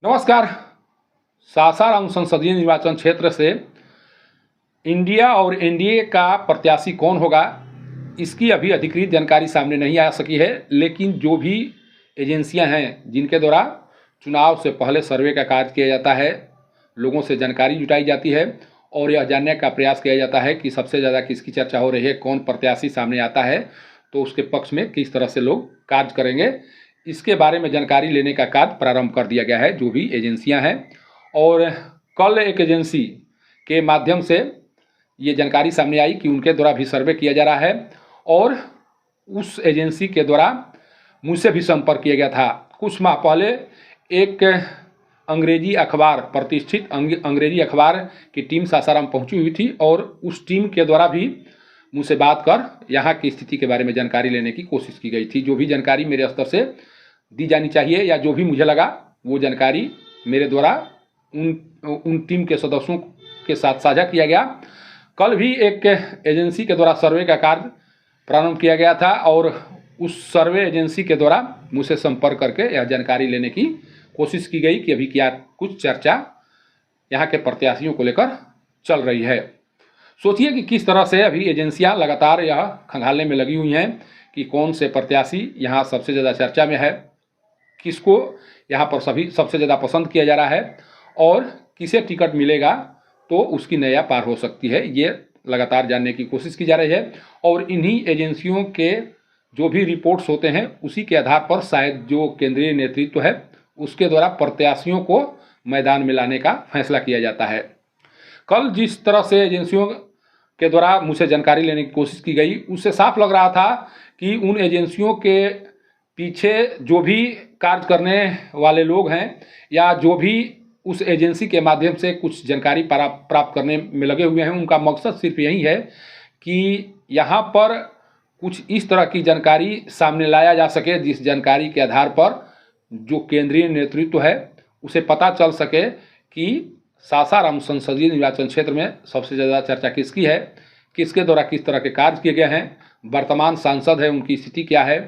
नमस्कार। सासाराम संसदीय निर्वाचन क्षेत्र से इंडिया और एनडीए का प्रत्याशी कौन होगा, इसकी अभी अधिकृत जानकारी सामने नहीं आ सकी है। लेकिन जो भी एजेंसियां हैं जिनके द्वारा चुनाव से पहले सर्वे का कार्य किया जाता है, लोगों से जानकारी जुटाई जाती है और यह जानने का प्रयास किया जाता है कि सबसे ज़्यादा किसकी चर्चा हो रही है, कौन प्रत्याशी सामने आता है तो उसके पक्ष में किस तरह से लोग कार्य करेंगे, इसके बारे में जानकारी लेने का कार्य प्रारंभ कर दिया गया है जो भी एजेंसियां हैं। और कल एक एजेंसी के माध्यम से ये जानकारी सामने आई कि उनके द्वारा भी सर्वे किया जा रहा है और उस एजेंसी के द्वारा मुझसे भी संपर्क किया गया था। कुछ माह पहले एक अंग्रेजी अखबार, प्रतिष्ठित अंग्रेजी अखबार की टीम सासाराम पहुंची हुई थी और उस टीम के द्वारा भी मुझसे बात कर यहाँ की स्थिति के बारे में जानकारी लेने की कोशिश की गई थी। जो भी जानकारी मेरे स्तर से दी जानी चाहिए या जो भी मुझे लगा वो जानकारी मेरे द्वारा उन टीम के सदस्यों के साथ साझा किया गया। कल भी एक एजेंसी के द्वारा सर्वे का कार्य प्रारंभ किया गया था और उस सर्वे एजेंसी के द्वारा मुझसे संपर्क करके यह जानकारी लेने की कोशिश की गई कि अभी क्या कुछ चर्चा यहाँ के प्रत्याशियों को लेकर चल रही है। सोचिए कि किस तरह से अभी एजेंसियां लगातार यह खंगालने में लगी हुई हैं कि कौन से प्रत्याशी यहाँ सबसे ज़्यादा चर्चा में है, किसको यहाँ पर सबसे ज़्यादा पसंद किया जा रहा है और किसे टिकट मिलेगा तो उसकी नैया पार हो सकती है। ये लगातार जानने की कोशिश की जा रही है और इन्हीं एजेंसियों के जो भी रिपोर्ट्स होते हैं उसी के आधार पर शायद जो केंद्रीय नेतृत्व है उसके द्वारा प्रत्याशियों को मैदान में लाने का फैसला किया जाता है। कल जिस तरह से एजेंसियों के द्वारा मुझसे जानकारी लेने की कोशिश की गई उससे साफ लग रहा था कि उन एजेंसियों के पीछे जो भी कार्य करने वाले लोग हैं या जो भी उस एजेंसी के माध्यम से कुछ जानकारी प्राप्त करने में लगे हुए हैं, उनका मकसद सिर्फ यही है कि यहाँ पर कुछ इस तरह की जानकारी सामने लाया जा सके जिस जानकारी के आधार पर जो केंद्रीय नेतृत्व है उसे पता चल सके कि सासाराम संसदीय निर्वाचन क्षेत्र में सबसे ज़्यादा चर्चा किसकी है, किसके द्वारा किस तरह के कार्य किए गए हैं, वर्तमान सांसद है उनकी स्थिति क्या है,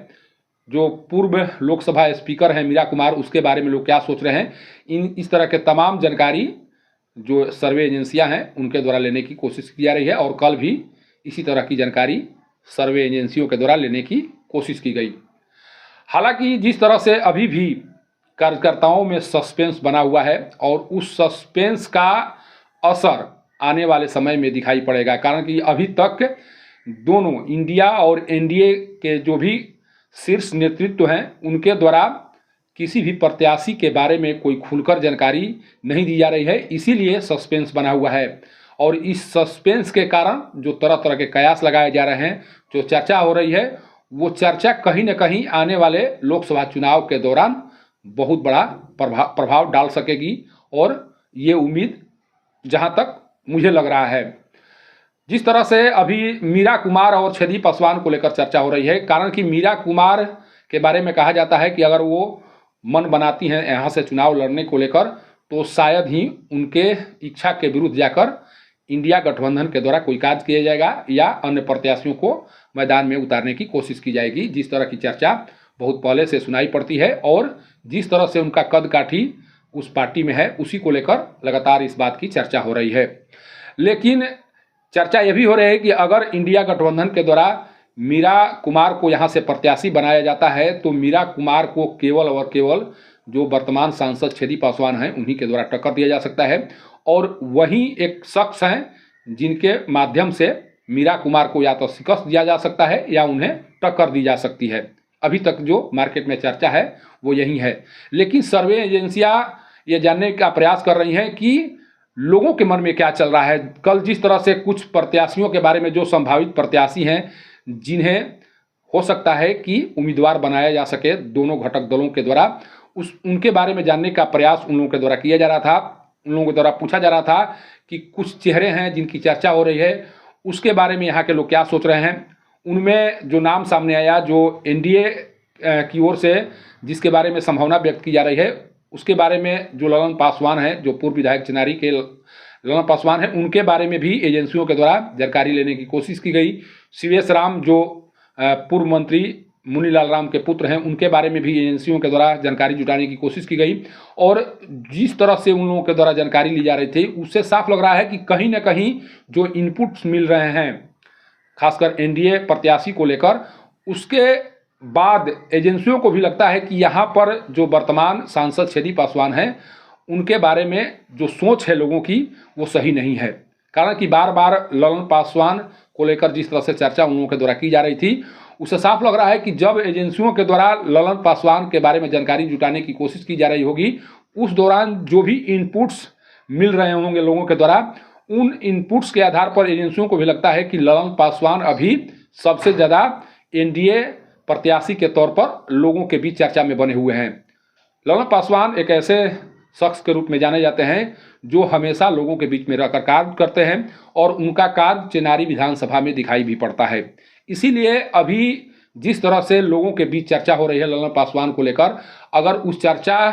जो पूर्व लोकसभा स्पीकर हैं मीरा कुमार उसके बारे में लोग क्या सोच रहे हैं। इस तरह के तमाम जानकारी जो सर्वे एजेंसियां हैं उनके द्वारा लेने की कोशिश की जा रही है और कल भी इसी तरह की जानकारी सर्वे एजेंसियों के द्वारा लेने की कोशिश की गई। हालांकि जिस तरह से अभी भी कार्यकर्ताओं में सस्पेंस बना हुआ है और उस सस्पेंस का असर आने वाले समय में दिखाई पड़ेगा, कारण कि अभी तक दोनों इंडिया और एनडीए के जो भी शीर्ष नेतृत्व हैं उनके द्वारा किसी भी प्रत्याशी के बारे में कोई खुलकर जानकारी नहीं दी जा रही है, इसीलिए सस्पेंस बना हुआ है। और इस सस्पेंस के कारण जो तरह तरह के कयास लगाए जा रहे हैं, जो चर्चा हो रही है, वो चर्चा कहीं न कहीं आने वाले लोकसभा चुनाव के दौरान बहुत बड़ा प्रभाव डाल सकेगी और ये उम्मीद जहाँ तक मुझे लग रहा है। जिस तरह से अभी मीरा कुमार और छेदी पासवान को लेकर चर्चा हो रही है, कारण कि मीरा कुमार के बारे में कहा जाता है कि अगर वो मन बनाती हैं यहाँ से चुनाव लड़ने को लेकर तो शायद ही उनके इच्छा के विरुद्ध जाकर इंडिया गठबंधन के द्वारा कोई कार्य किया जाएगा या अन्य प्रत्याशियों को मैदान में उतारने की कोशिश की जाएगी। जिस तरह की चर्चा बहुत पहले से सुनाई पड़ती है और जिस तरह से उनका कद काठी उस पार्टी में है उसी को लेकर लगातार इस बात की चर्चा हो रही है। लेकिन चर्चा यह भी हो रही है कि अगर इंडिया गठबंधन के द्वारा मीरा कुमार को यहाँ से प्रत्याशी बनाया जाता है तो मीरा कुमार को केवल और केवल जो वर्तमान सांसद छेदी पासवान हैं उन्हीं के द्वारा टक्कर दिया जा सकता है और वही एक शख्स हैं जिनके माध्यम से मीरा कुमार को या तो शिकस्त दिया जा सकता है या उन्हें टक्कर दी जा सकती है। अभी तक जो मार्केट में चर्चा है वो यही है। लेकिन सर्वे एजेंसियां ये जानने का प्रयास कर रही हैं कि लोगों के मन में क्या चल रहा है। कल जिस तरह से कुछ प्रत्याशियों के बारे में जो संभावित प्रत्याशी हैं जिन्हें हो सकता है कि उम्मीदवार बनाया जा सके दोनों घटक दलों के द्वारा, उनके बारे में जानने का प्रयास उन लोगों के द्वारा किया जा रहा था। उन लोगों के द्वारा पूछा जा रहा था कि कुछ चेहरे हैं जिनकी चर्चा हो रही है उसके बारे में यहाँ के लोग क्या सोच रहे हैं। उनमें जो नाम सामने आया जो एनडीए की ओर से जिसके बारे में संभावना व्यक्त की जा रही है उसके बारे में जो ललन पासवान हैं, जो पूर्व विधायक चिनारी के ललन पासवान हैं, उनके बारे में भी एजेंसियों के द्वारा जानकारी लेने की कोशिश की गई। सीवेश राम जो पूर्व मंत्री मुनीलाल राम के पुत्र हैं, उनके बारे में भी एजेंसियों के द्वारा जानकारी जुटाने की कोशिश की गई। और जिस तरह से उन लोगों के द्वारा जानकारी ली जा रही थी, उससे साफ लग रहा है कि कहीं ना कहीं जो इनपुट्स मिल रहे हैं खासकर एनडीए प्रत्याशी को लेकर, उसके बाद एजेंसियों को भी लगता है कि यहाँ पर जो वर्तमान सांसद छेदी पासवान हैं, उनके बारे में जो सोच है लोगों की वो सही नहीं है। कारण कि बार बार ललन पासवान को लेकर जिस तरह से चर्चा उन लोगों के द्वारा की जा रही थी, उससे साफ लग रहा है कि जब एजेंसियों के द्वारा ललन पासवान के बारे में जानकारी जुटाने की कोशिश की जा रही होगी, उस दौरान जो भी इनपुट्स मिल रहे होंगे लोगों के द्वारा, उन इनपुट्स के आधार पर एजेंसियों को भी लगता है कि ललन पासवान अभी सबसे ज़्यादा एनडीए प्रत्याशी के तौर पर लोगों के बीच चर्चा में बने हुए हैं। ललन पासवान एक ऐसे शख्स के रूप में जाने जाते हैं जो हमेशा लोगों के बीच में रहकर कार्य करते हैं और उनका कार्य चेनारी विधानसभा में दिखाई भी पड़ता है। इसीलिए अभी जिस तरह से लोगों के बीच चर्चा हो रही है ललन पासवान को लेकर, अगर उस चर्चा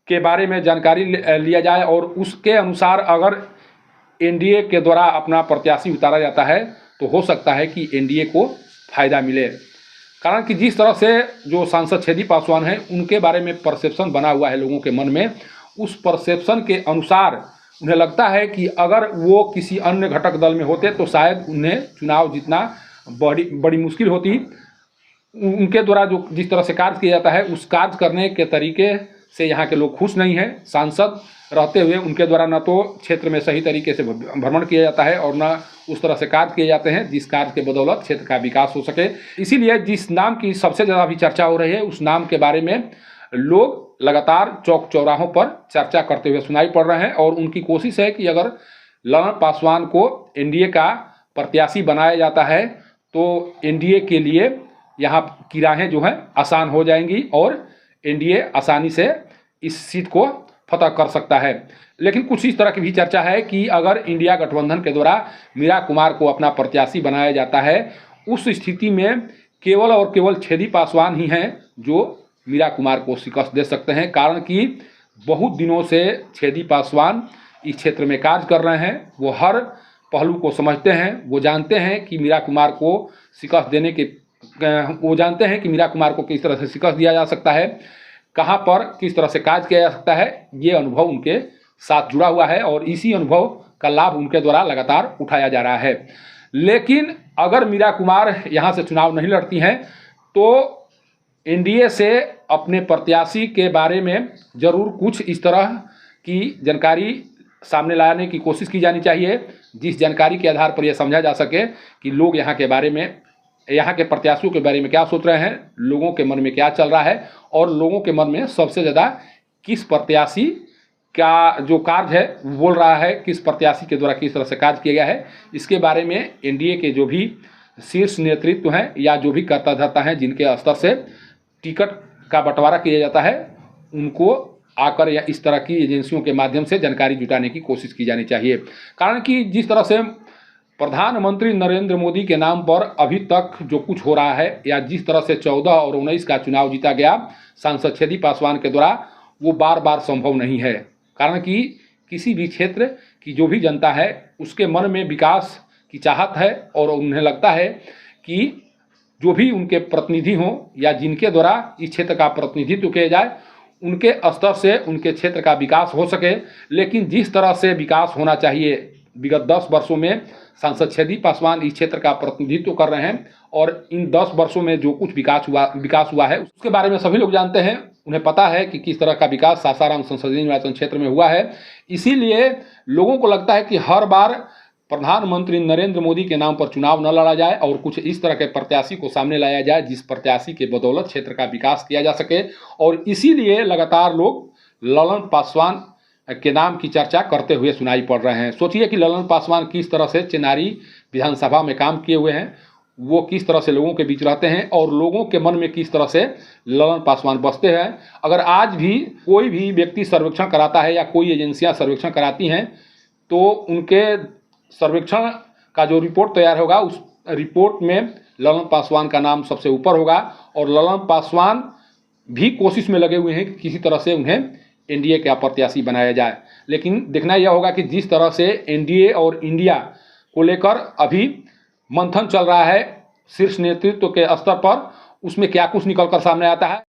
के बारे में जानकारी लिया जाए और उसके अनुसार अगर एनडीए के द्वारा अपना प्रत्याशी उतारा जाता है तो हो सकता है कि एनडीए को फायदा मिले। कारण कि जिस तरह से जो सांसद छेदी पासवान हैं, उनके बारे में परसेप्शन बना हुआ है लोगों के मन में, उस परसेप्शन के अनुसार उन्हें लगता है कि अगर वो किसी अन्य घटक दल में होते तो शायद उन्हें चुनाव जीतना बड़ी मुश्किल होती। उनके द्वारा जो जिस तरह से कार्य किया जाता है, उस कार्य करने के तरीके से यहाँ के लोग खुश नहीं हैं। सांसद रहते हुए उनके द्वारा न तो क्षेत्र में सही तरीके से भ्रमण किया जाता है और न उस तरह से कार्य किए जाते हैं जिस कार्य के बदौलत क्षेत्र का विकास हो सके। इसीलिए जिस नाम की सबसे ज़्यादा भी चर्चा हो रही है, उस नाम के बारे में लोग लगातार चौक चौराहों पर चर्चा करते हुए सुनाई पड़ रहे हैं। और उनकी कोशिश है कि अगर ललन पासवान को एनडीए का प्रत्याशी बनाया जाता है तो एनडीए के लिए यहाँ की राहें जो हैं आसान हो जाएंगी और एनडीए आसानी से इस सीट को फतह कर सकता है। लेकिन कुछ इस तरह की भी चर्चा है कि अगर इंडिया गठबंधन के द्वारा मीरा कुमार को अपना प्रत्याशी बनाया जाता है, उस स्थिति में केवल और केवल छेदी पासवान ही हैं जो मीरा कुमार को शिकस्त दे सकते हैं। कारण कि बहुत दिनों से छेदी पासवान इस क्षेत्र में कार्य कर रहे हैं, वो हर पहलू को समझते हैं, वो जानते हैं कि मीरा कुमार को शिकस्त देने के वो जानते हैं कि मीरा कुमार को किस तरह से शिकस्त दिया जा सकता है, कहाँ पर किस तरह से कार्य किया जा सकता है। ये अनुभव उनके साथ जुड़ा हुआ है और इसी अनुभव का लाभ उनके द्वारा लगातार उठाया जा रहा है। लेकिन अगर मीरा कुमार यहाँ से चुनाव नहीं लड़ती हैं तो एनडीए से अपने प्रत्याशी के बारे में ज़रूर कुछ इस तरह की जानकारी सामने लाने की कोशिश की जानी चाहिए जिस जानकारी के आधार पर यह समझा जा सके कि लोग यहाँ के बारे में, यहाँ के प्रत्याशियों के बारे में क्या सोच रहे हैं, लोगों के मन में क्या चल रहा है और लोगों के मन में सबसे ज़्यादा किस प्रत्याशी का जो कार्य है बोल रहा है, किस प्रत्याशी के द्वारा किस तरह से कार्य किया गया है। इसके बारे में एनडीए के जो भी शीर्ष नेतृत्व हैं या जो भी कर्ता धर्ता हैं जिनके स्तर से टिकट का बंटवारा किया जाता है, उनको आकर या इस तरह की एजेंसियों के माध्यम से जानकारी जुटाने की कोशिश की जानी चाहिए। कारण कि जिस तरह से प्रधानमंत्री नरेंद्र मोदी के नाम पर अभी तक जो कुछ हो रहा है या जिस तरह से 14 और 19 का चुनाव जीता गया सांसद छेदी पासवान के द्वारा, वो बार बार संभव नहीं है। कारण कि किसी भी क्षेत्र की जो भी जनता है उसके मन में विकास की चाहत है और उन्हें लगता है कि जो भी उनके प्रतिनिधि हों या जिनके द्वारा इस क्षेत्र का प्रतिनिधित्व किया जाए, उनके स्तर से उनके क्षेत्र का विकास हो सके। लेकिन जिस तरह से विकास होना चाहिए, विगत 10 वर्षों में सांसद छेदी पासवान इस क्षेत्र का प्रतिनिधित्व कर रहे हैं और इन 10 वर्षों में जो कुछ विकास हुआ है उसके बारे में सभी लोग जानते हैं। उन्हें पता है कि किस तरह का विकास सासाराम संसदीय निर्वाचन क्षेत्र में हुआ है। इसीलिए लोगों को लगता है कि हर बार प्रधानमंत्री नरेंद्र मोदी के नाम पर चुनाव न लड़ा जाए और कुछ इस तरह के प्रत्याशी को सामने लाया जाए जिस प्रत्याशी के बदौलत क्षेत्र का विकास किया जा सके। और इसीलिए लगातार लोग ललन पासवान के नाम की चर्चा करते हुए सुनाई पड़ रहे हैं। सोचिए कि ललन पासवान किस तरह से चेनारी विधानसभा में काम किए हुए हैं, वो किस तरह से लोगों के बीच रहते हैं और लोगों के मन में किस तरह से ललन पासवान बसते हैं। अगर आज भी कोई भी व्यक्ति सर्वेक्षण कराता है या कोई एजेंसियां सर्वेक्षण कराती हैं तो उनके सर्वेक्षण का जो रिपोर्ट तैयार होगा उस रिपोर्ट में ललन पासवान का नाम सबसे ऊपर होगा और ललन पासवान भी कोशिश में लगे हुए हैं कि किसी तरह से उन्हें एनडीए का प्रत्याशी बनाया जाए। लेकिन देखना यह होगा कि जिस तरह से एनडीए और इंडिया को लेकर अभी मंथन चल रहा है शीर्ष नेतृत्व के स्तर पर, उसमें क्या कुछ निकल कर सामने आता है।